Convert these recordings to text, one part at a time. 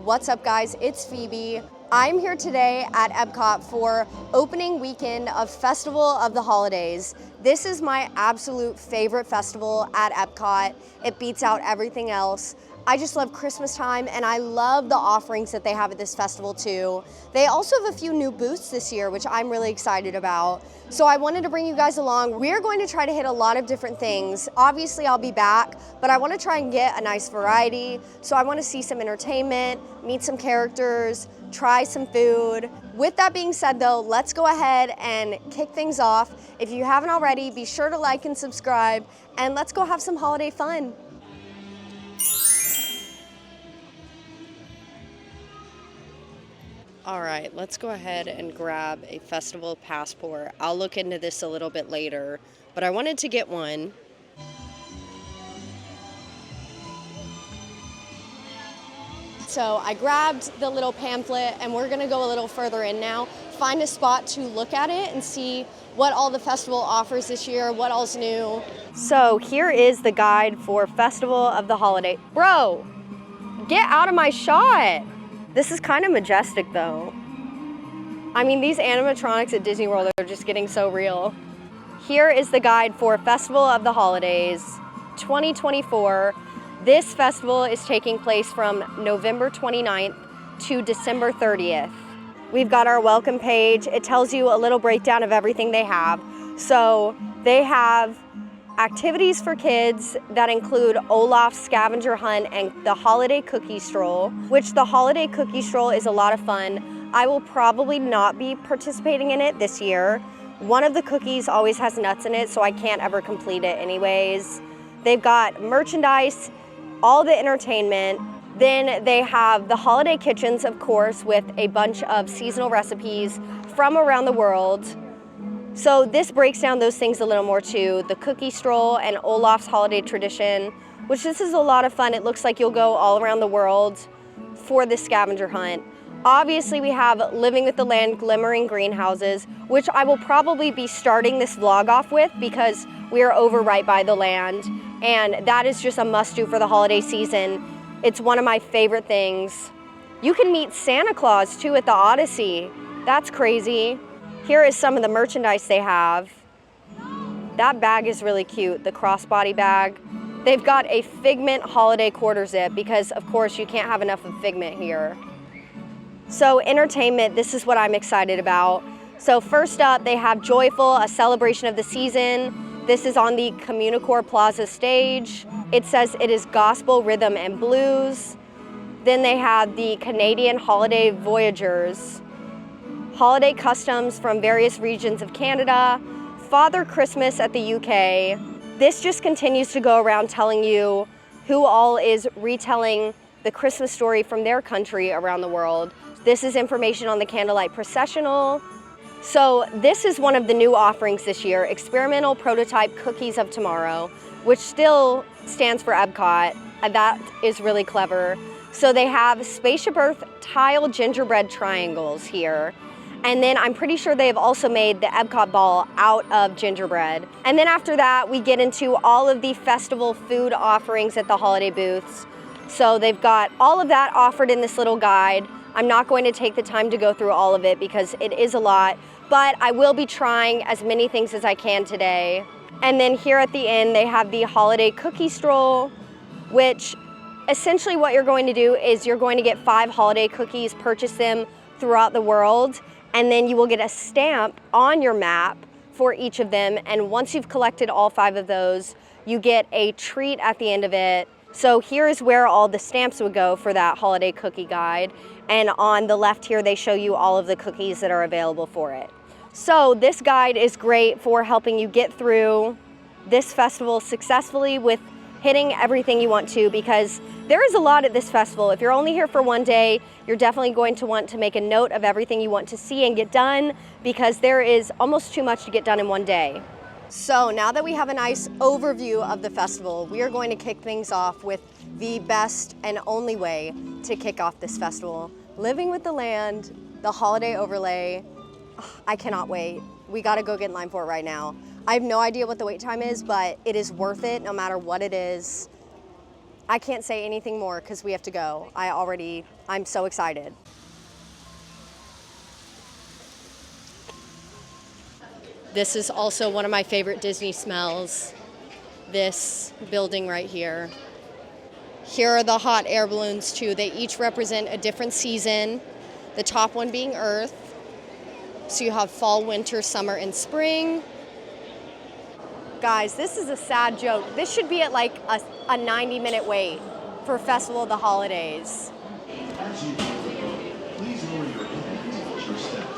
What's up, guys? It's Phoebe. I'm here today at Epcot for opening weekend of Festival of the Holidays. This is my absolute favorite festival at Epcot. It beats out everything else. I just love Christmas time, and I love the offerings that they have at this festival too. They also have a few new booths this year, which I'm really excited about. So I wanted to bring you guys along. We're going to try to hit a lot of different things. Obviously, I'll be back, but I want to try and get a nice variety. So I want to see some entertainment, meet some characters, try some food. With that being said though, let's go ahead and kick things off. If you haven't already, be sure to like and subscribe, and let's go have some holiday fun. All right, let's go ahead and grab a festival passport. I'll look into this a little bit later, but I wanted to get one. So I grabbed the little pamphlet, and we're gonna go a little further in now, find a spot to look at it and see what all the festival offers this year, what all's new. So here is the guide for Festival of the Holiday. Bro, get out of my shot. This is kind of majestic though. I mean, these animatronics at Disney World are just getting so real. Here is the guide for Festival of the Holidays 2024. This festival is taking place from November 29th to December 30th. We've got our welcome page. It tells you a little breakdown of everything they have. So they have activities for kids that include Olaf's scavenger hunt and the holiday cookie stroll, which the holiday cookie stroll is a lot of fun. I will probably not be participating in it this year. One of the cookies always has nuts in it, so I can't ever complete it anyways. They've got merchandise, all the entertainment. Then they have the holiday kitchens, of course, with a bunch of seasonal recipes from around the world. So this breaks down those things a little more too. The cookie stroll and Olaf's holiday tradition, which this is a lot of fun. It looks like you'll go all around the world for the scavenger hunt. Obviously we have Living with the Land Glimmering Greenhouses, which I will probably be starting this vlog off with because we are over right by the land. And that is just a must do for the holiday season. It's one of my favorite things. You can meet Santa Claus too at the Odyssey. That's crazy. Here is some of the merchandise they have. That bag is really cute, the crossbody bag. They've got a Figment holiday quarter zip because of course you can't have enough of Figment here. So entertainment, this is what I'm excited about. So first up, they have Joyful, a celebration of the season. This is on the Communicore Plaza stage. It says it is gospel, rhythm, and blues. Then they have the Canadian Holiday Voyagers. Holiday customs from various regions of Canada, Father Christmas at the UK. This just continues to go around telling you who all is retelling the Christmas story from their country around the world. This is information on the Candlelight Processional. So this is one of the new offerings this year, Experimental Prototype Cookies of Tomorrow, which still stands for Epcot. That is really clever. So they have Spaceship Earth tile gingerbread triangles here. And then I'm pretty sure they have also made the Epcot ball out of gingerbread. And then after that, we get into all of the festival food offerings at the holiday booths. So they've got all of that offered in this little guide. I'm not going to take the time to go through all of it because it is a lot, but I will be trying as many things as I can today. And then here at the end, they have the holiday cookie stroll, which essentially what you're going to do is you're going to get 5 holiday cookies, purchase them throughout the world, and then you will get a stamp on your map for each of them. And once you've collected all 5 of those, you get a treat at the end of it. So here is where all the stamps would go for that holiday cookie guide. And on the left here, they show you all of the cookies that are available for it. So this guide is great for helping you get through this festival successfully with hitting everything you want to, because there is a lot at this festival. If you're only here for one day, you're definitely going to want to make a note of everything you want to see and get done, because there is almost too much to get done in one day. So now that we have a nice overview of the festival, we are going to kick things off with the best and only way to kick off this festival. Living with the Land, the holiday overlay. I cannot wait. We gotta go get in line for it right now. I have no idea what the wait time is, but it is worth it no matter what it is. I can't say anything more because we have to go. I'm so excited. This is also one of my favorite Disney smells. This building right here. Here are the hot air balloons too. They each represent a different season. The top one being Earth. So you have fall, winter, summer, and spring. Guys, this is a sad joke. This should be at like a 90-minute wait for Festival of the Holidays. As you please lower your hands as your step.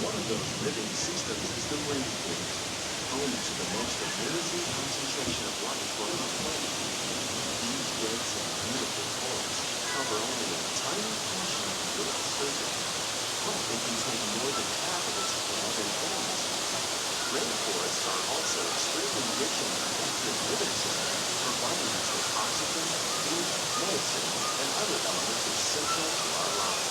One of those living systems is the rainforest, home to the most amazing concentration of life on the planet. These dense and beautiful forests cover only a tiny portion of the Earth's surface, but they contain more than half of its plant and animal species. Rainforests are also extremely rich in connected living systems, providing us with oxygen, food, medicine, and other elements essential to our lives.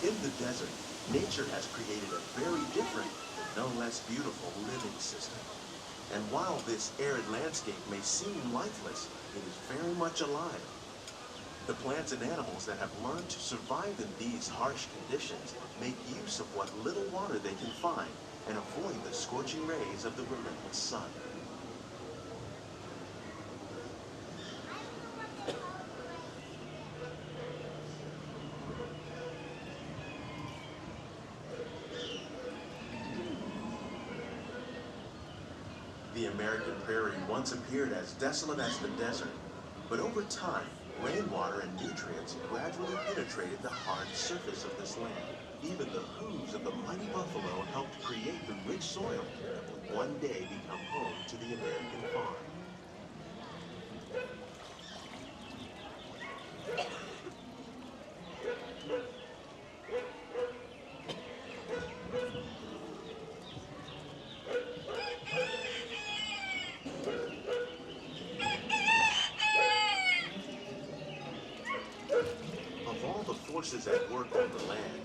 In the desert, nature has created a very different, but no less beautiful living system. And while this arid landscape may seem lifeless, it is very much alive. The plants and animals that have learned to survive in these harsh conditions make use of what little water they can find and avoid the scorching rays of the relentless sun. The American prairie once appeared as desolate as the desert, but over time, rainwater and nutrients gradually penetrated the hard surface of this land. Even the hooves of the mighty buffalo helped create the rich soil that would one day become home to the American farm. Of all the forces at work on the land,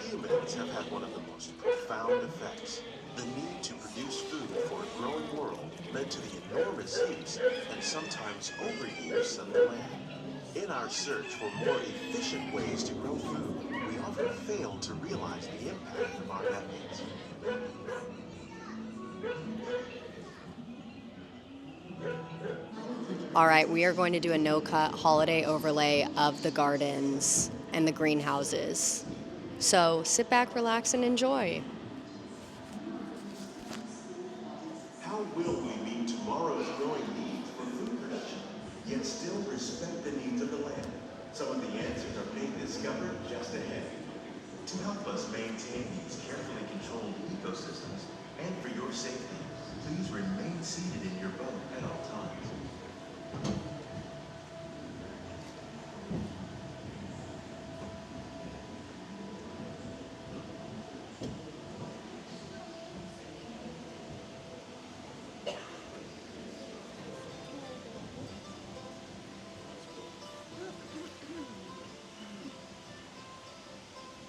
humans have had one of the most profound effects. The need to produce food for a growing world led to the enormous use and sometimes overuse of the land. In our search for more efficient ways to grow food, we often fail to realize the impact of our methods. All right, we are going to do a no-cut holiday overlay of the gardens and the greenhouses. So sit back, relax, and enjoy. How will we meet tomorrow's growing needs for food production, yet still respect the needs of the land? To help us maintain these carefully controlled ecosystems and for your safety, please remain seated in your boat at all times.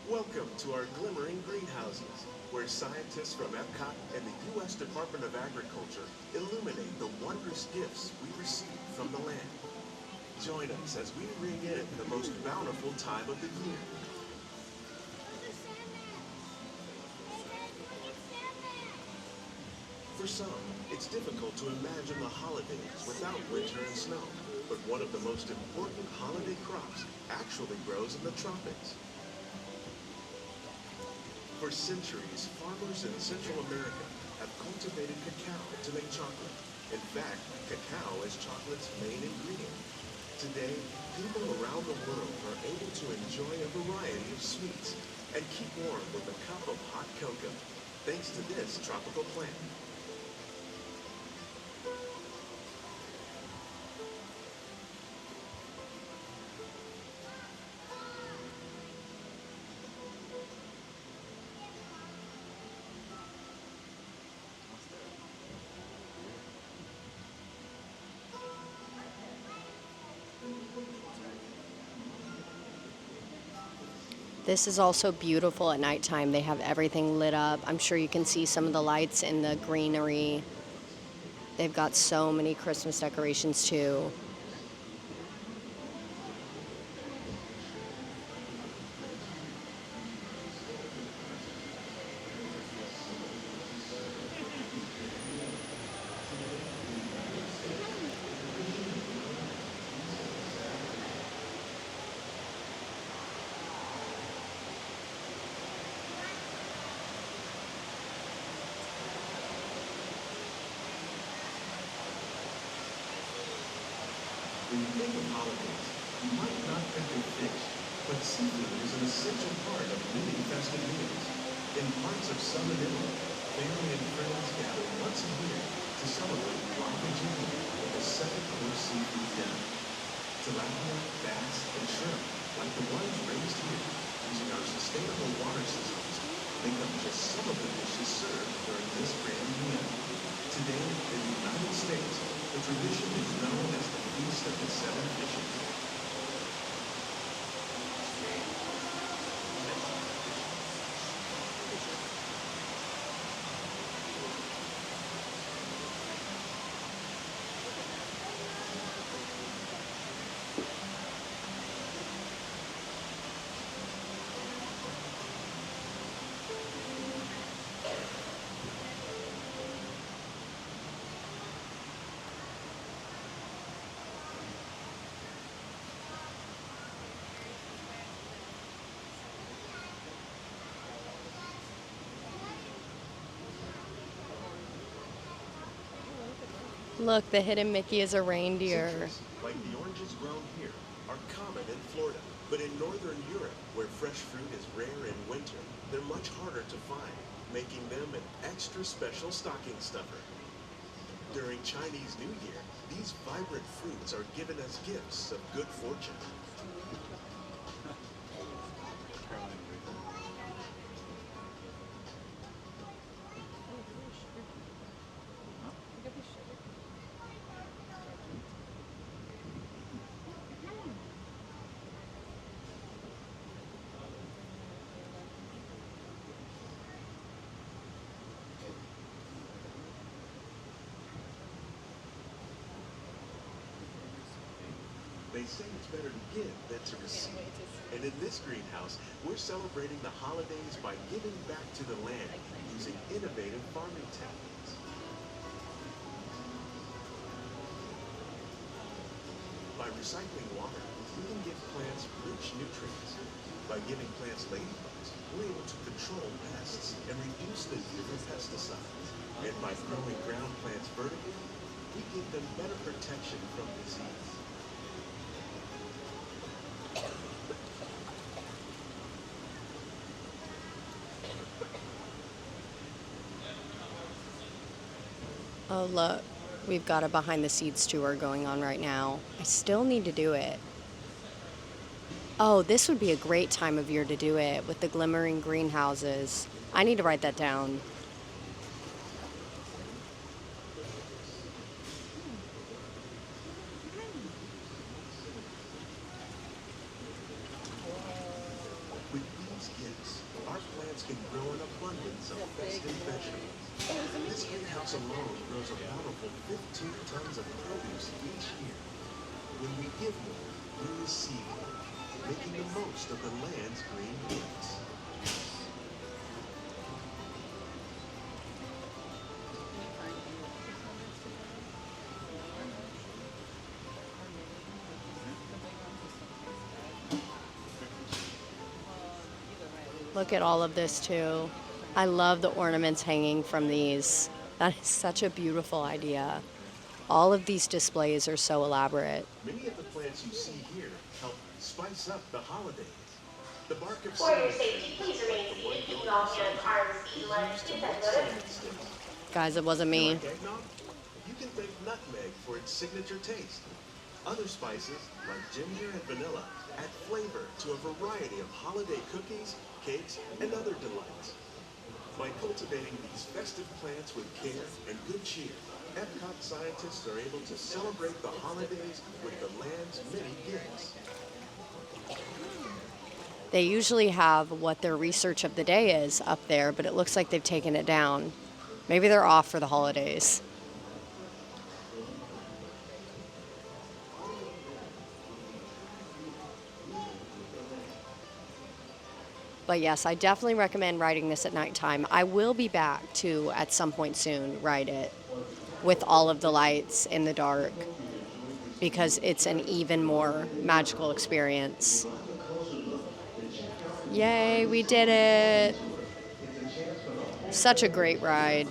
Welcome to our glimmering greenhouses, where scientists from Epcot and the U.S. Department of Agriculture illuminate the wondrous gifts we receive from the land. Join us as we ring in the most bountiful time of the year. For some, it's difficult to imagine the holidays without winter and snow, but one of the most important holiday crops actually grows in the tropics. For centuries, farmers in Central America have cultivated cacao to make chocolate. In fact, cacao is chocolate's main ingredient. Today, people around the world are able to enjoy a variety of sweets and keep warm with a cup of hot cocoa, thanks to this tropical plant. This is also beautiful at nighttime. They have everything lit up. I'm sure you can see some of the lights in the greenery. They've got so many Christmas decorations too. When you think of holidays, you might not think of fish, but seafood is an essential part of many festive meals. In parts of southern Italy, family and friends gather once a year to celebrate pavilions with a seven-course seafood dinner. Tilapia, bass, and shrimp, like the ones raised here using our sustainable water systems, make up just some of the dishes served during this grand meal. Today, in the United States, the tradition is known as the Feast of the Seven Fishes. Look, the hidden Mickey is a reindeer. Citrus, like the oranges grown here, are common in Florida, but in northern Europe, where fresh fruit is rare in winter, they're much harder to find, making them an extra special stocking stuffer. During Chinese New Year, these vibrant fruits are given as gifts of good fortune. They say it's better to give than to receive. And in this greenhouse, we're celebrating the holidays by giving back to the land using innovative farming techniques. By recycling water, we can give plants rich nutrients. By giving plants ladybugs, we're able to control pests and reduce the need for pesticides. And by growing ground plants vertically, we give them better protection from disease. Oh, look, we've got a behind the scenes tour going on right now. I still need to do it. Oh, this would be a great time of year to do it with the glimmering greenhouses. I need to write that down. With these gifts, our plants can grow an abundance of festive vegetables. This greenhouse alone grows a bountiful 15 tons of produce each year. When we give more, we receive more, making the most of the land's green gifts. Look at all of this too. I love the ornaments hanging from these. That is such a beautiful idea. All of these displays are so elaborate. Many of the plants you see here help spice up the holidays. The bark of For your cinnamon safety, please remain the seated, one keeping going all inside hands, arms, feet, is legs, used to feet, make and cinnamon notice. sticks. Guys, it wasn't You me. like eggnog? You can thank nutmeg for its signature taste. Other spices, like ginger and vanilla, add flavor to a variety of holiday cookies, cakes, and other delights. By cultivating these festive plants with care and good cheer, Epcot scientists are able to celebrate the holidays with the land's many gifts. They usually have what their research of the day is up there, but it looks like they've taken it down. Maybe they're off for the holidays. But yes, I definitely recommend riding this at nighttime. I will be back to, at some point soon, ride it with all of the lights in the dark because it's an even more magical experience. Yay, we did it. Such a great ride.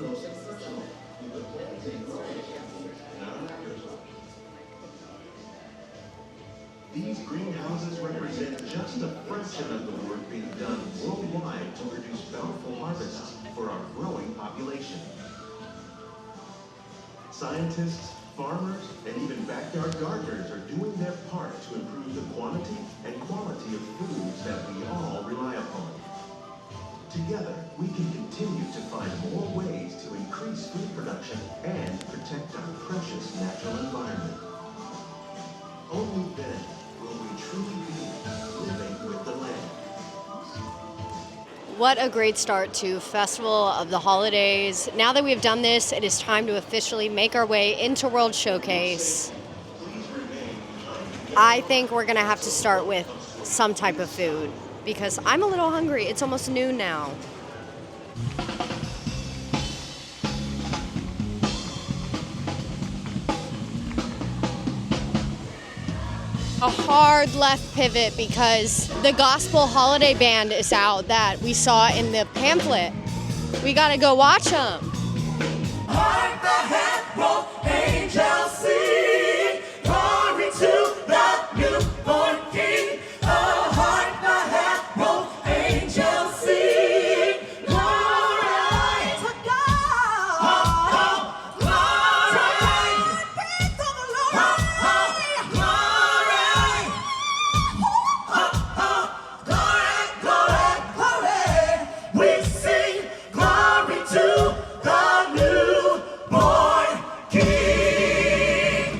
These greenhouses represent just a fraction of the work being done worldwide to produce bountiful harvests for our growing population. Scientists, farmers, and even backyard gardeners are doing their part to improve the quantity and quality of foods that we all rely upon. Together, we can continue to find more ways to increase food production and protect our precious natural environment. Only then will we truly be living with the land. What a great start to Festival of the Holidays. Now that we've done this, it is time to officially make our way into World Showcase. I think we're gonna have to start with some type of food because I'm a little hungry. It's almost noon now. A hard left pivot because the gospel holiday band is out that we saw in the pamphlet. We gotta go watch them. Hark the herald angels sing, glory to the newborn King. Oh, hark the herald angels sing, glory to God. Oh, oh, glory to the Lord. Oh, oh, glory. Oh, oh, glory, glory, glory. We sing glory to the newborn King.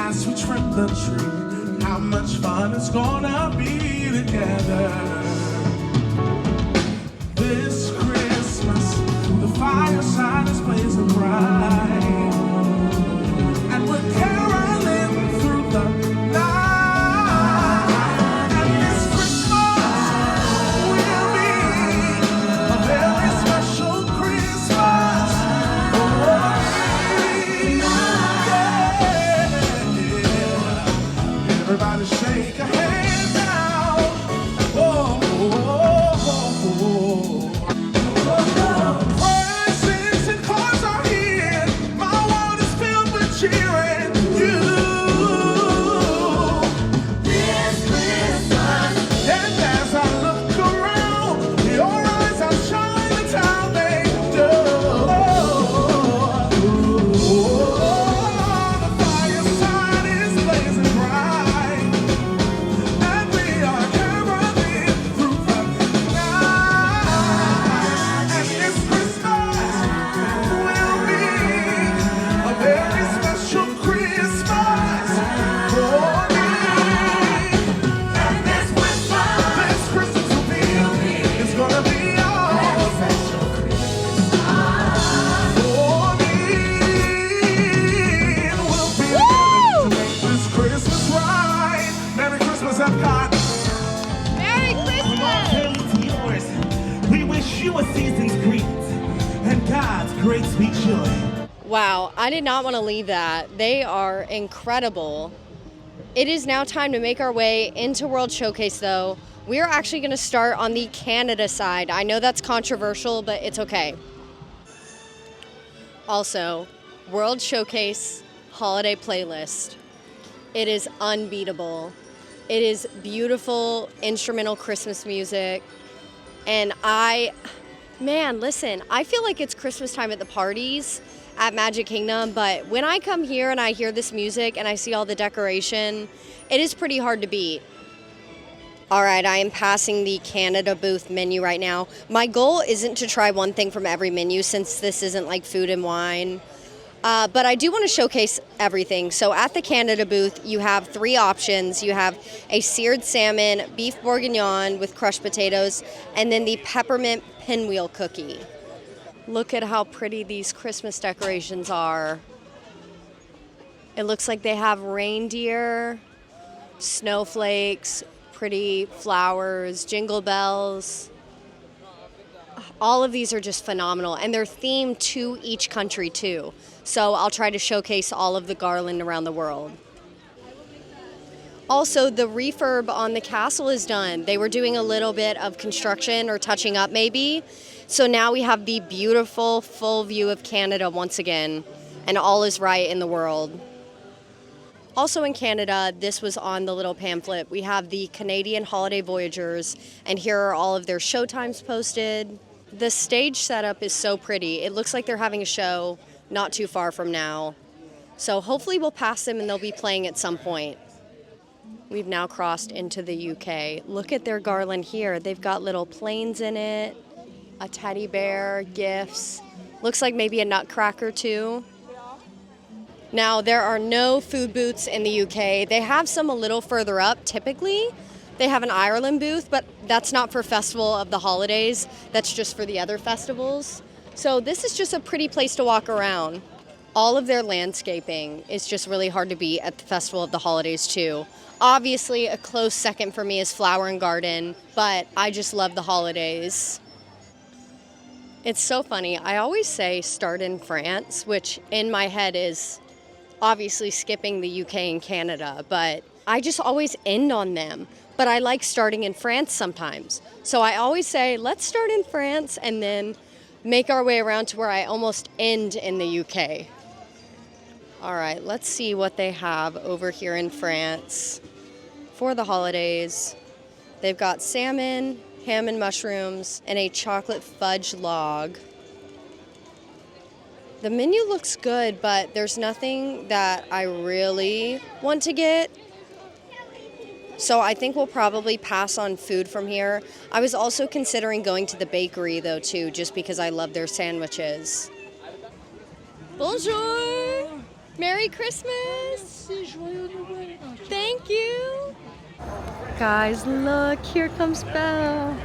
as we trim the tree. How much fun it's gonna be together. This Christmas, the fireside is blazing bright, and we're caroling through the night. And this Christmas will be a very special Christmas for me. Yeah. Everybody shake a hand now. Oh, presents and cards are here. My world is filled with cheering you. This Christmas. And as I look around, your eyes outshine the town they do. The fireside is blazing bright, and we are caroling through the night. And this Christmas will be a very special Christmas for me. And this Christmas will be, it's gonna be all special for me. And we'll be together to make this Christmas right. Merry Christmas, Epcot. Merry Christmas! Journey to yours. We wish you a season's greetings and God's great sweet joy. Wow, I did not want to leave that. They are incredible. It is now time to make our way into World Showcase, though. We are actually going to start on the Canada side. I know that's controversial, but it's okay. Also, World Showcase holiday playlist. It is unbeatable. It is beautiful instrumental Christmas music. And listen, I feel like it's Christmas time at the parties at Magic Kingdom, but when I come here and I hear this music and I see all the decoration, it is pretty hard to beat. All right, I am passing the Canada booth menu right now. My goal isn't to try one thing from every menu since this isn't like food and wine. But I do want to showcase everything. So at the Canada booth, you have 3 options. You have a seared salmon, beef bourguignon with crushed potatoes, and then the peppermint pinwheel cookie. Look at how pretty these Christmas decorations are. It looks like they have reindeer, snowflakes, pretty flowers, jingle bells. All of these are just phenomenal, and they're themed to each country too. So I'll try to showcase all of the garland around the world. Also, the refurb on the castle is done. They were doing a little bit of construction or touching up maybe. So now we have the beautiful full view of Canada once again, and all is right in the world. Also in Canada, this was on the little pamphlet. We have the Canadian Holiday Voyagers, and here are all of their show times posted. The stage setup is so pretty. It looks like they're having a show not too far from now. So hopefully we'll pass them and they'll be playing at some point. We've now crossed into the UK. Look at their garland here. They've got little planes in it, a teddy bear, gifts. Looks like maybe a nutcracker too. Now, there are no food booths in the UK. They have some a little further up, typically. They have an Ireland booth, but that's not for Festival of the Holidays. That's just for the other festivals. So this is just a pretty place to walk around. All of their landscaping is just really hard to beat at the Festival of the Holidays, too. Obviously, a close second for me is Flower and Garden, but I just love the holidays. It's so funny. I always say start in France, which in my head is obviously skipping the UK and Canada, but I just always end on them. But I like starting in France sometimes. So I always say, let's start in France and then make our way around to where I almost end in the UK. All right, let's see what they have over here in France for the holidays. They've got salmon, ham and mushrooms, and a chocolate fudge log. The menu looks good, but there's nothing that I really want to get. So I think we'll probably pass on food from here. I was also considering going to the bakery, though, too, just because I love their sandwiches. Bonjour! Merry Christmas! Merci, joyeux Thank you. Guys, look, here comes Belle.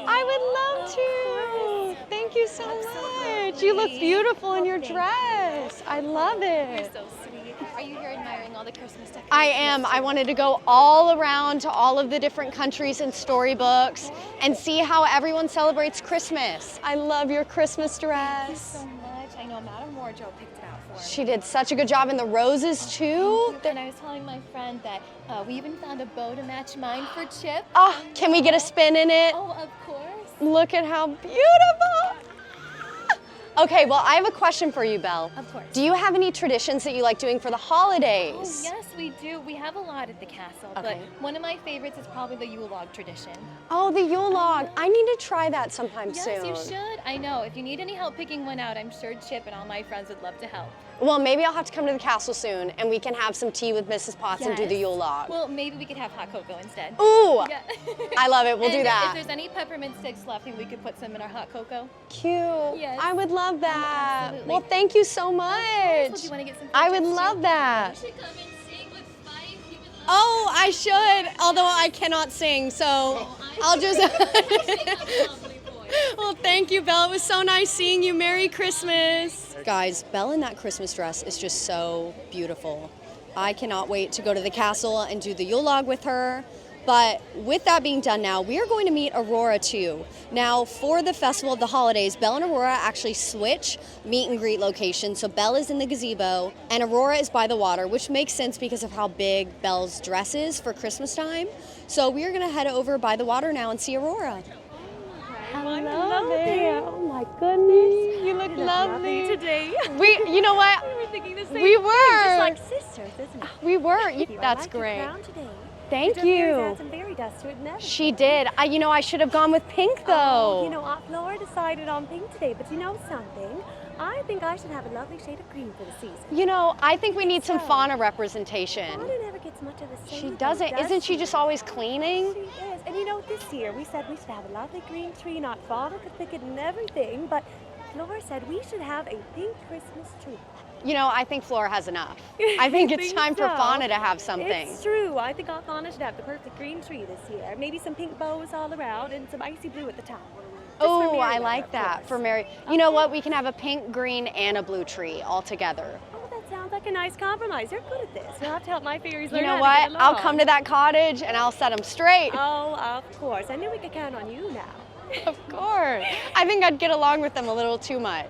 I would love to. Thank you so much. You look beautiful in your dress. I love it. You're so sweet. Are you here admiring all the Christmas decorations? I am. I wanted to go all around to all of the different countries and storybooks and see how everyone celebrates Christmas. I love your Christmas dress. Thank you so much. I know Madame Wardrobe picked it out for me. She did such a good job, and the roses too. And I was telling my friend that we even found a bow to match mine for Chip. Oh, can we get a spin in it? Oh, of course. Look at how beautiful. Okay, well, I have a question for you, Belle. Of course. Do you have any traditions that you like doing for the holidays? Oh, yes, we do. We have a lot at the castle, Okay. but one of my favorites is probably the Yule log tradition. Oh, the Yule log. I need to try that sometime Yes, soon. you should. I know. If you need any help picking one out, I'm sure Chip and all my friends would love to help. Well, maybe I'll have to come to the castle soon and we can have some tea with Mrs. Potts and do the Yes. Yule log. Well, maybe we could have hot cocoa instead. Ooh, Yeah. I love it. We'll do And that. If there's any peppermint sticks left, maybe we could put some in our hot cocoa. Cute. Yes. I would love that. absolutely. Well, thank you so much. Well, do you want to get some I would pictures, love too? that. You should come and sing with Spike. He would love Oh, I should, although I cannot sing, so I'll just. Well, thank you, Belle. It was so nice seeing you. Merry Christmas. Guys, Belle in that Christmas dress is just so beautiful. I cannot wait to go to the castle and do the Yule log with her. But with that being done now, we are going to meet Aurora too. Now, for the Festival of the Holidays, Belle and Aurora actually switch meet and greet locations. So Belle is in the gazebo and Aurora is by the water, which makes sense because of how big Belle's dress is for Christmas time. So we are gonna head over by the water now and see Aurora. Hello there. Oh my goodness. You look lovely today. You know what? We were thinking the same We thing, were. just like sisters, isn't it? We were. I That's liked your great. crown today. Thank Your hair's you. had some fairy dust to it and everything. She did. I should have gone with pink though. Oh, you know, Aunt Laura decided on pink today, but you know something? I think I should have a lovely shade of green for the season. You know, I think we need some So- fauna representation. Fauna never gets much of a say. She though, doesn't. does Isn't she just always cleaning? She is. And you know, this year we said we should have a lovely green tree, not Fauna could pick it and everything, but Laura said we should have a pink Christmas tree. You know, I think Flora has enough. I think it's time for so? fauna to have something. It's true. I think Aunt Fauna should have the perfect green tree this year. Maybe some pink bows all around and some icy blue at the top. Just for Oh, I Mary, like of that course. for Mary. You know what? We can have a pink, green, and a blue tree all together. Oh, that sounds like a nice compromise. You're good at this. You'll have to help my fairies You learn know how what? to get I'll along. come to that cottage and I'll set them straight. Oh, of course. I knew we could count on you now. Of course. I think I'd get along with them a little too much.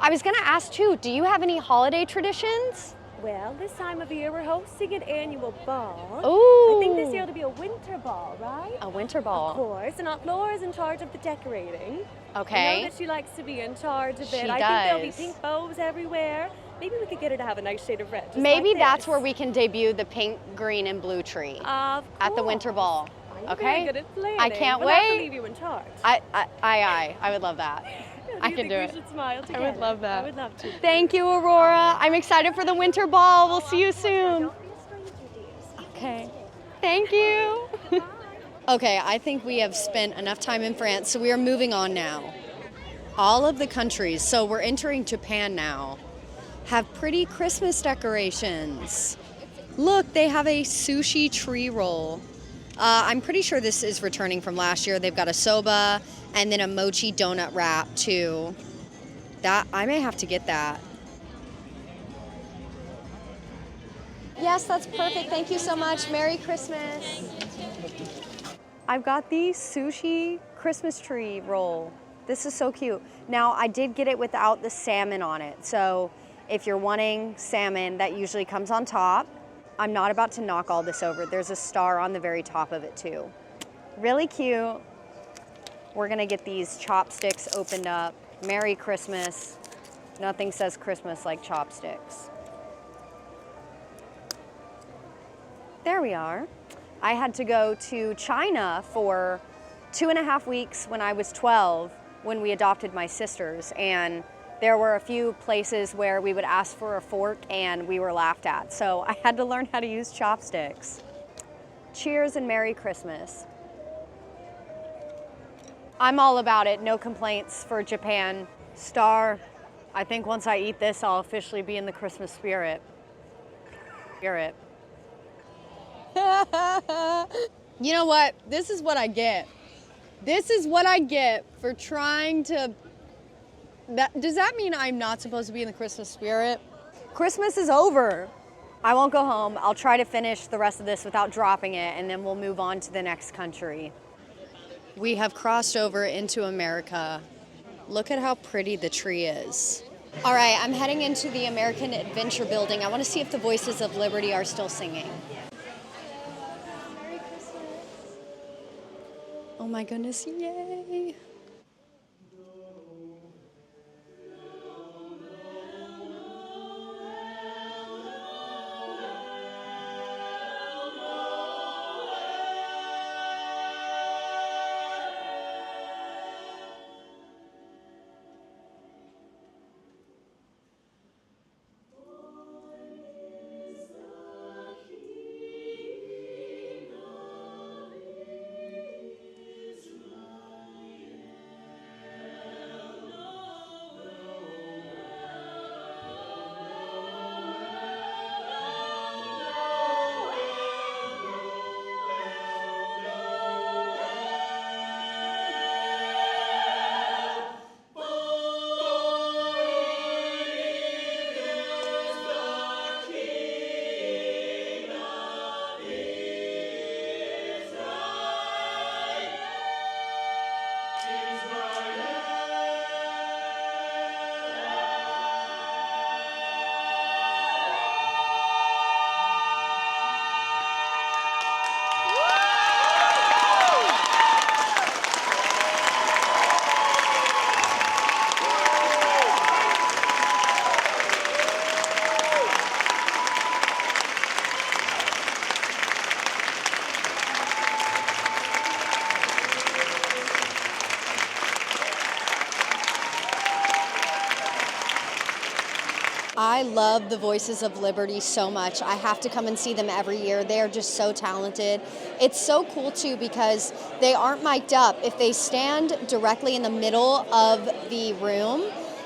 I was gonna ask too, do you have any holiday traditions? Well, this time of year we're hosting an annual ball. Ooh. I think this year it'll be a winter ball, right? A winter Of ball. course, and Aunt Laura's in charge of the decorating. I Okay. know that she likes to be in charge of it. She I think there'll be does. pink bows everywhere. Maybe we could get her to have a nice shade of red. Just Maybe like that's this. where we can debut the pink, green, and blue tree Of at the winter course. ball. I'm Okay. very good at planning. I can't We'll have to wait. leave you in charge. I would love that. I you can think do we it. should smile together? love that. I would love to. Thank you, Aurora. I'm excited for the winter ball. We'll see you soon. Don't be a stranger, dear. Okay. Thank you. Okay, I think we have spent enough time in France, so we are moving on now. All of the countries, so we're entering Japan now, have pretty Christmas decorations. Look, they have a sushi tree roll. I'm pretty sure this is returning from last year. They've got a soba and then a mochi donut wrap too. That I may have to get that. Yes, that's perfect. Thank you so much. Merry Christmas. I've got the sushi Christmas tree roll. This is so cute. Now, I did get it without the salmon on it. So if you're wanting salmon, that usually comes on top. I'm not about to knock all this over. There's a star on the very top of it too. Really cute. We're gonna get these chopsticks opened up. Merry Christmas. Nothing says Christmas like chopsticks. There we are. I had to go to China for 2.5 weeks when I was 12 when we adopted my sisters, and there were a few places where we would ask for a fork and we were laughed at. So I had to learn how to use chopsticks. Cheers and Merry Christmas. I'm all about it, no complaints for Japan. Star, I think once I eat this, I'll officially be in the Christmas spirit. Spirit. You know what? This is what I get. This is what I get for trying to... Does that mean I'm not supposed to be in the Christmas spirit? Christmas is over. I won't go home. I'll try to finish the rest of this without dropping it, and then we'll move on to the next country. We have crossed over into America. Look at how pretty the tree is. All right, I'm heading into the American Adventure Building. I want to see if the Voices of Liberty are still singing. Merry Christmas. Oh my goodness, yay. I love the Voices of Liberty so much. I have to come and see them every year. They are just so talented. It's so cool too because they aren't mic'd up. If they stand directly in the middle of the room,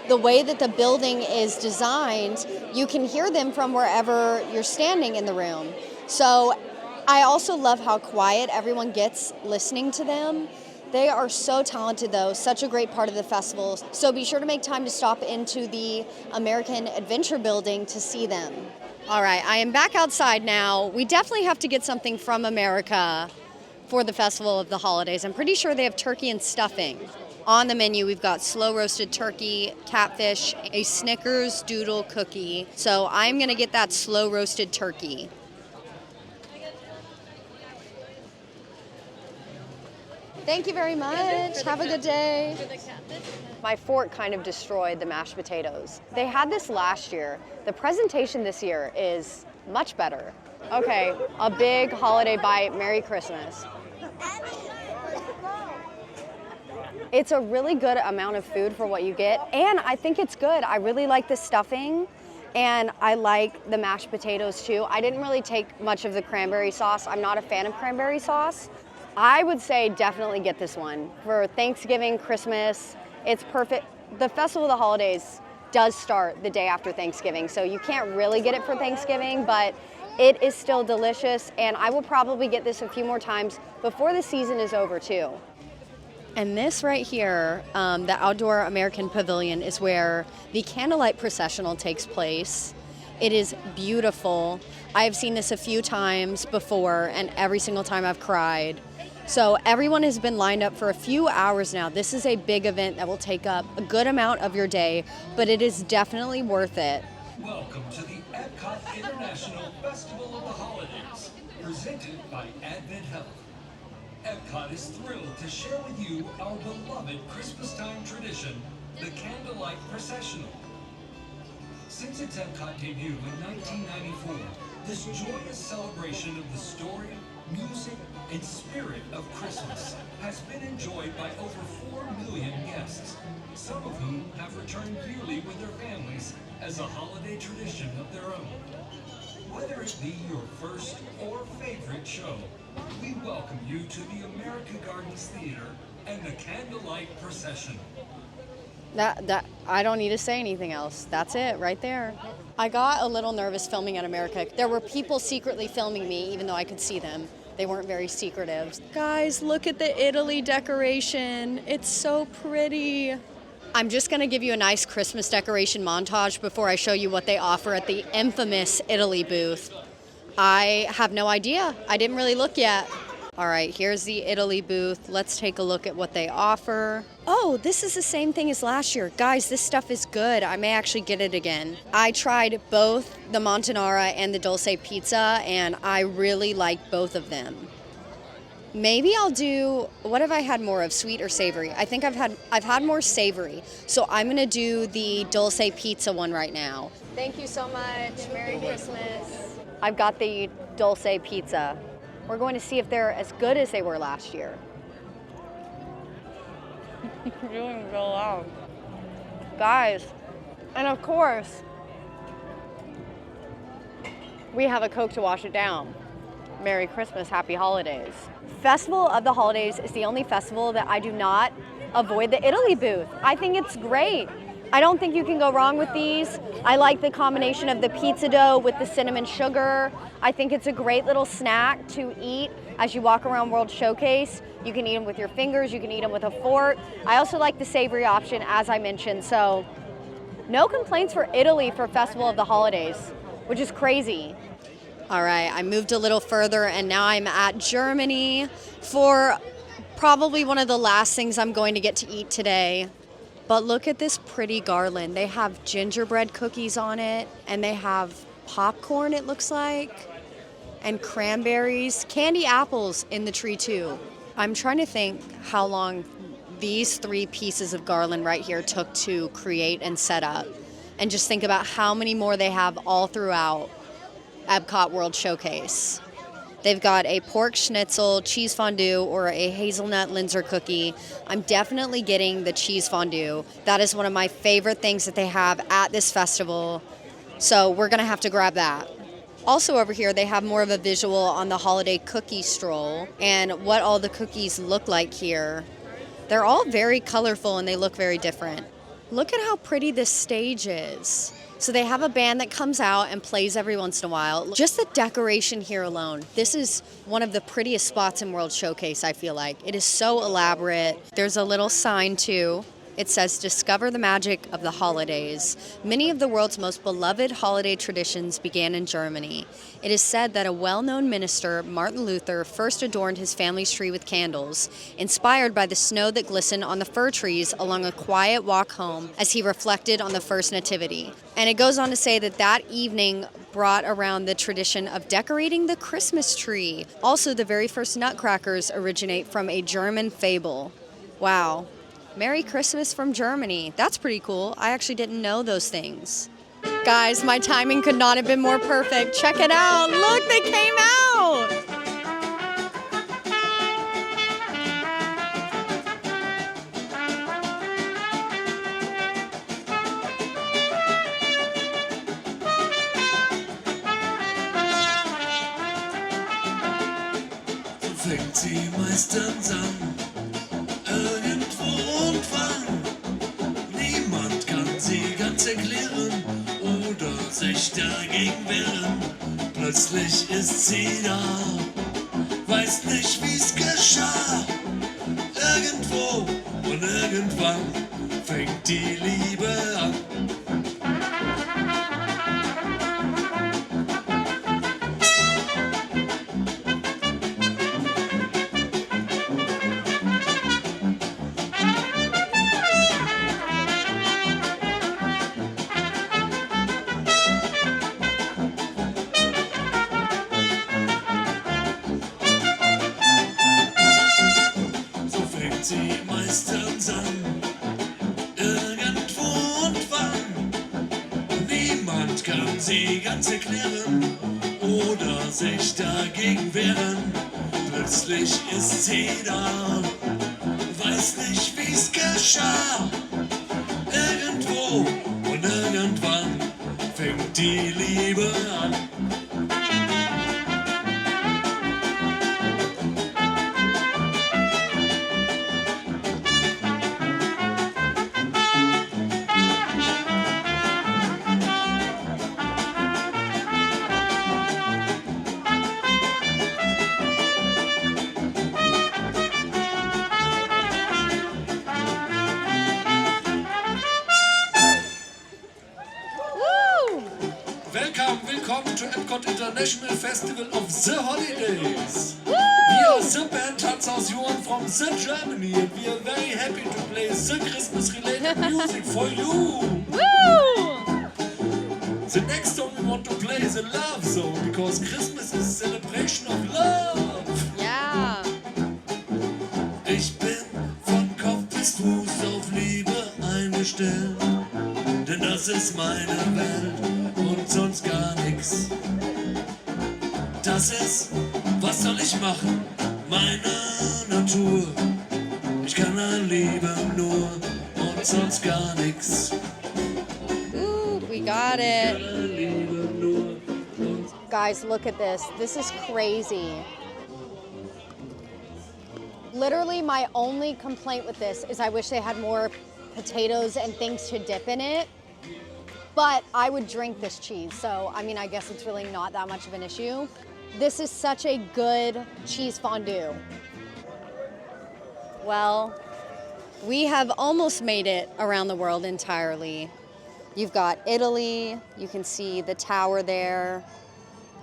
the way that the building is designed, you can hear them from wherever you're standing in the room. So I also love how quiet everyone gets listening to them. They are so talented though, such a great part of the festival. So be sure to make time to stop into the American Adventure Building to see them. All right, I am back outside now. We definitely have to get something from America for the Festival of the Holidays. I'm pretty sure they have turkey and stuffing. On the menu, we've got slow roasted turkey, catfish, a Snickers doodle cookie. So I'm gonna get that slow roasted turkey. Thank you very much. Have a good day. My fork kind of destroyed the mashed potatoes. They had this last year. The presentation this year is much better. Okay, a big holiday bite. Merry Christmas. It's a really good amount of food for what you get, and I think it's good. I really like the stuffing, and I like the mashed potatoes too. I didn't really take much of the cranberry sauce. I'm not a fan of cranberry sauce. I would say definitely get this one. For Thanksgiving, Christmas, it's perfect. The Festival of the Holidays does start the day after Thanksgiving, so you can't really get it for Thanksgiving, but it is still delicious, and I will probably get this a few more times before the season is over too. And this right here, the Outdoor American Pavilion, is where the candlelight processional takes place. It is beautiful. I've seen this a few times before, and every single time I've cried. So everyone has been lined up for a few hours now. This is a big event that will take up a good amount of your day, but it is definitely worth it. Welcome to the Epcot International Festival of the Holidays, presented by Advent Health. Epcot is thrilled to share with you our beloved Christmastime tradition, the Candlelight Processional. Since its Epcot debut in 1994, this joyous celebration of the story, music, and spirit of Christmas has been enjoyed by over 4 million guests, some of whom have returned yearly with their families as a holiday tradition of their own. Whether it be your first or favorite show, we welcome you to the America Gardens Theater and the Candlelight Procession. I don't need to say anything else. That's it right there. I got a little nervous filming at America. There were people secretly filming me, even though I could see them. They weren't very secretive. Guys, look at the Italy decoration. It's so pretty. I'm just gonna give you a nice Christmas decoration montage before I show you what they offer at the infamous Italy booth. I have no idea. I didn't really look yet. All right, here's the Italy booth. Let's take a look at what they offer. Oh, this is the same thing as last year. Guys, this stuff is good. I may actually get it again. I tried both the Montanara and the Dulce pizza, and I really like both of them. Maybe I'll do, what have I had more of, sweet or savory? I think I've had more savory. So I'm gonna do the Dulce pizza one right now. Thank you so much. Merry Christmas. I've got the Dulce pizza. We're going to see if they're as good as they were last year. You're doing so loud. Guys, and of course, we have a Coke to wash it down. Merry Christmas, Happy Holidays. Festival of the Holidays is the only festival that I do not avoid the Italy booth. I think it's great. I don't think you can go wrong with these. I like the combination of the pizza dough with the cinnamon sugar. I think it's a great little snack to eat as you walk around World Showcase. You can eat them with your fingers, you can eat them with a fork. I also like the savory option, as I mentioned, so no complaints for Italy for Festival of the Holidays, which is crazy. All right, I moved a little further and now I'm at Germany for probably one of the last things I'm going to get to eat today. But look at this pretty garland. They have gingerbread cookies on it, and they have popcorn, it looks like, and cranberries, candy apples in the tree too. I'm trying to think how long these 3 pieces of garland right here took to create and set up, and just think about how many more they have all throughout Epcot World Showcase. They've got a pork schnitzel, cheese fondue, or a hazelnut Linzer cookie. I'm definitely getting the cheese fondue. That is one of my favorite things that they have at this festival. So we're gonna have to grab that. Also over here, they have more of a visual on the holiday cookie stroll and what all the cookies look like here. They're all very colorful and they look very different. Look at how pretty this stage is. So they have a band that comes out and plays every once in a while. Just the decoration here alone. This is one of the prettiest spots in World Showcase, I feel like. It is so elaborate. There's a little sign too. It says, "Discover the magic of the holidays." Many of the world's most beloved holiday traditions began in Germany. It is said that a well-known minister, Martin Luther, first adorned his family's tree with candles, inspired by the snow that glistened on the fir trees along a quiet walk home as he reflected on the first nativity. And it goes on to say that that evening brought around the tradition of decorating the Christmas tree. Also, the very first nutcrackers originate from a German fable. Wow. Merry Christmas from Germany. That's pretty cool. I actually didn't know those things. Guys, my timing could not have been more perfect. Check it out. Look, they came out. So fängt sie meistens an, irgendwo und wann. Niemand kann sie ganz erklären oder sich dagegen wehren. Plötzlich ist sie da, weiß nicht wie's geschah. Irgendwo und irgendwann fängt die Liebe an. Sie meistens an, irgendwo und wann. Niemand kann sie ganz erklären oder sich dagegen wehren. Plötzlich ist sie da, weiß nicht wie's geschah. Irgendwo und irgendwann fängt die Liebe an. International Festival of the Holidays. We are the band Tanzhaus Johann from the Germany, and we are very happy to play the Christmas-related music for you. The next song we want to play is a love song, because Christmas is a celebration of love. Yeah. Ich bin von Kopf bis Fuß auf Liebe eingestellt, denn das ist meine Welt und sonst gar nix. Das ist, was soll ich machen, meine Natur. Ich kann an Liebe nur und sonst gar nix. Ooh, we got it. Guys, look at this. This is crazy. Literally, my only complaint with this is I wish they had more potatoes and things to dip in it. But I would drink this cheese, so I mean, I guess it's really not that much of an issue. This is such a good cheese fondue. Well, we have almost made it around the world entirely. You've got Italy, you can see the tower there.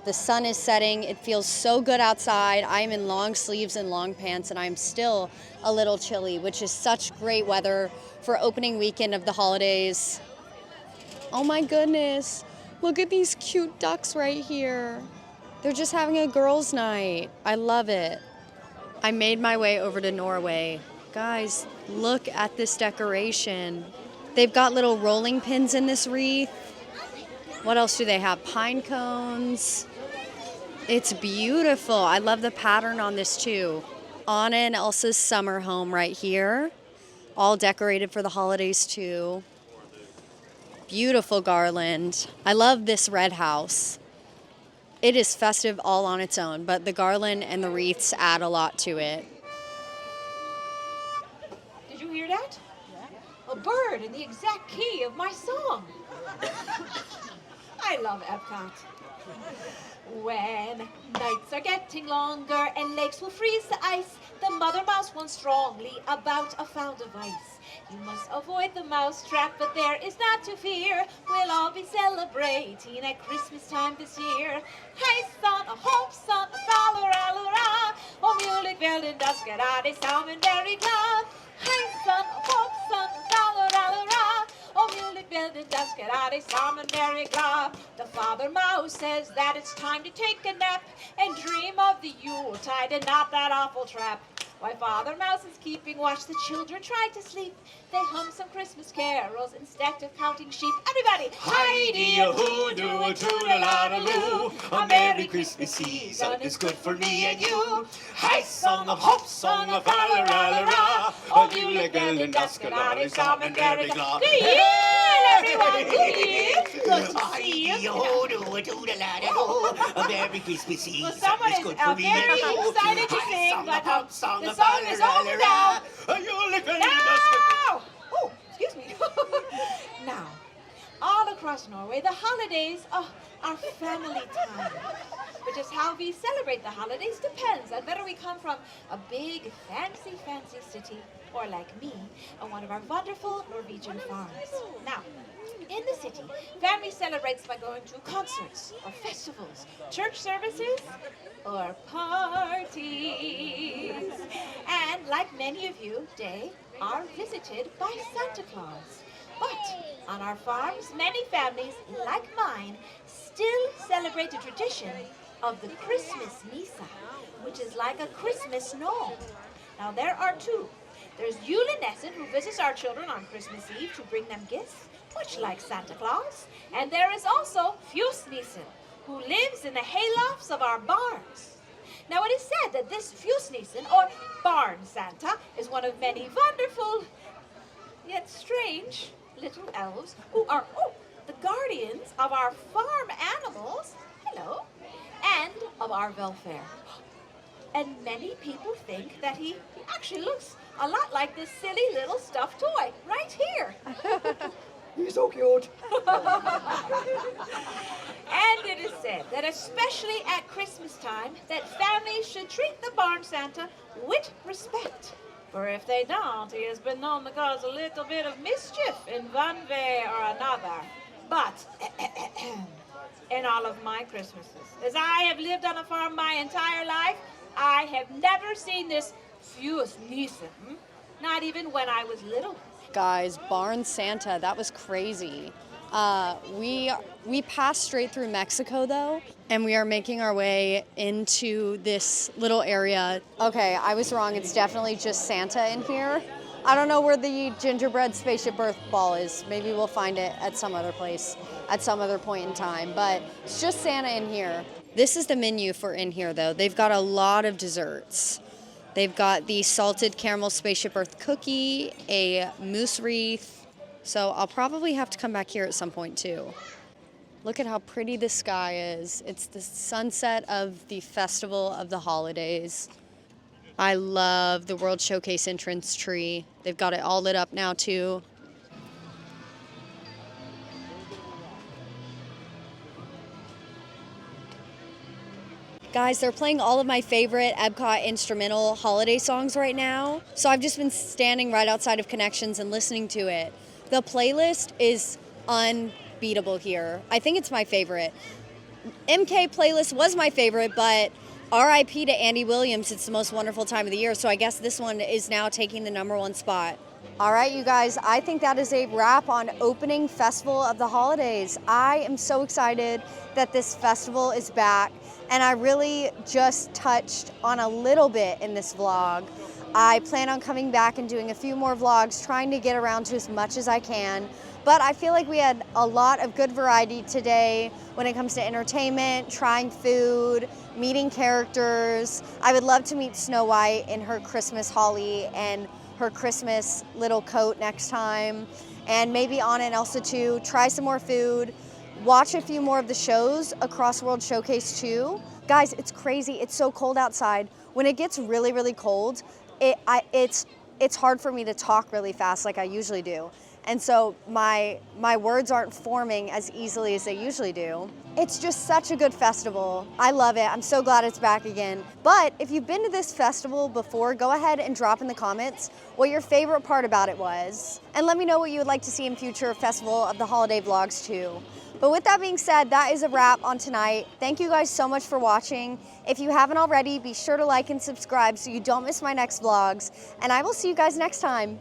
The sun is setting, it feels so good outside. I'm in long sleeves and long pants and I'm still a little chilly, which is such great weather for opening weekend of the holidays. Oh my goodness, look at these cute ducks right here. They're just having a girls' night. I love it. I made my way over to Norway. Guys, look at this decoration. They've got little rolling pins in this wreath. What else do they have? Pine cones. It's beautiful. I love the pattern on this too. Anna and Elsa's summer home right here. All decorated for the holidays too. Beautiful garland. I love this red house. It is festive all on its own, but the garland and the wreaths add a lot to it. Did you hear that? A bird in the exact key of my song. I love Epcot. When nights are getting longer and lakes will freeze to ice, the mother mouse warns strongly about a foul device. You must avoid the mouse trap, but there is not to fear. We'll all be celebrating at Christmas time this year. Hej son och hoppsan och tralala, om julekvällen då ska det sammen very glad. Hej son och hoppsan och tralala, om julekvällen då ska det sammen very glad. The father mouse says that it's time to take a nap and dream of the Yuletide and not that awful trap. While Father Mouse is keeping watch, the children try to sleep. They hum some Christmas carols instead of counting sheep. Everybody! Hi-dee-a-hoo, do a toodle-a-doo. A Merry Christmas season is good for me and you. Hi, song of hope, song of fa-la-la-la-la. Oh, julekvällen då ska det sammen very glad. Good year, everyone! Good year! Good to see you. Hi-dee-a-hoo, do a toodle-a-doo. A Merry Christmas season Well, someone is is good for me and very you. excited to Hi, sing, song but of hope, song the of song is over now. fa-la-la-la-la. A julekvällen då ska Now! Oh, excuse me. Now, all across Norway, the holidays are family time. But just how we celebrate the holidays depends on whether we come from a big, fancy city or like me, on one of our wonderful Norwegian farms. Now, in the city, family celebrates by going to concerts or festivals, church services, or parties. And like many of you, they are visited by Santa Claus. But on our farms, many families, like mine, still celebrate the tradition of the Christmas Misa, which is like a Christmas snow. Now there are two. There's Julenessen, who visits our children on Christmas Eve to bring them gifts, much like Santa Claus. And there is also Fjusnissen, who lives in the haylofts of our barns. Now it is said that this Fjusnissen, or barn Santa, is one of many wonderful, yet strange, little elves who are, the guardians of our farm animals, hello, and of our welfare. And many people think that he actually looks a lot like this silly little stuffed toy right here. He's so cute. And it is said that especially at Christmas time, that families should treat the barn Santa with respect. For if they don't, he has been known to cause a little bit of mischief in one way or another. But in all of my Christmases. As I have lived on a farm my entire life, I have never seen this fewest niesen, not even when I was little. Guys, Barn Santa, that was crazy. We passed straight through Mexico though, and we are making our way into this little area. Okay, I was wrong. It's definitely just Santa in here. I don't know where the gingerbread spaceship Earth ball is. Maybe we'll find it at some other place at some other point in time, but it's just Santa in here. This is the menu for in here though. They've got a lot of desserts. They've got the salted caramel spaceship Earth cookie, a moose wreath. So I'll probably have to come back here at some point too. Look at how pretty the sky is. It's the sunset of the Festival of the Holidays. I love the World Showcase entrance tree. They've got it all lit up now too. Guys, they're playing all of my favorite Epcot instrumental holiday songs right now. So I've just been standing right outside of Connections and listening to it. The playlist is unbeatable here. I think it's my favorite. MK playlist was my favorite, but RIP to Andy Williams. It's the most wonderful time of the year. So I guess this one is now taking the #1 spot. All right, you guys, I think that is a wrap on opening Festival of the Holidays. I am so excited that this festival is back, and I really just touched on a little bit in this vlog. I plan on coming back and doing a few more vlogs, trying to get around to as much as I can. But I feel like we had a lot of good variety today when it comes to entertainment, trying food, meeting characters. I would love to meet Snow White in her Christmas holly and her Christmas little coat next time. And maybe Anna and Elsa too. Try some more food. Watch a few more of the shows across World Showcase too. Guys, it's crazy. It's so cold outside. When it gets really, really cold, it's hard for me to talk really fast like I usually do. And so my words aren't forming as easily as they usually do. It's just such a good festival. I love it. I'm so glad it's back again. But if you've been to this festival before, go ahead and drop in the comments what your favorite part about it was. And let me know what you would like to see in future Festival of the Holiday vlogs too. But with that being said, that is a wrap on tonight. Thank you guys so much for watching. If you haven't already, be sure to like and subscribe so you don't miss my next vlogs. And I will see you guys next time.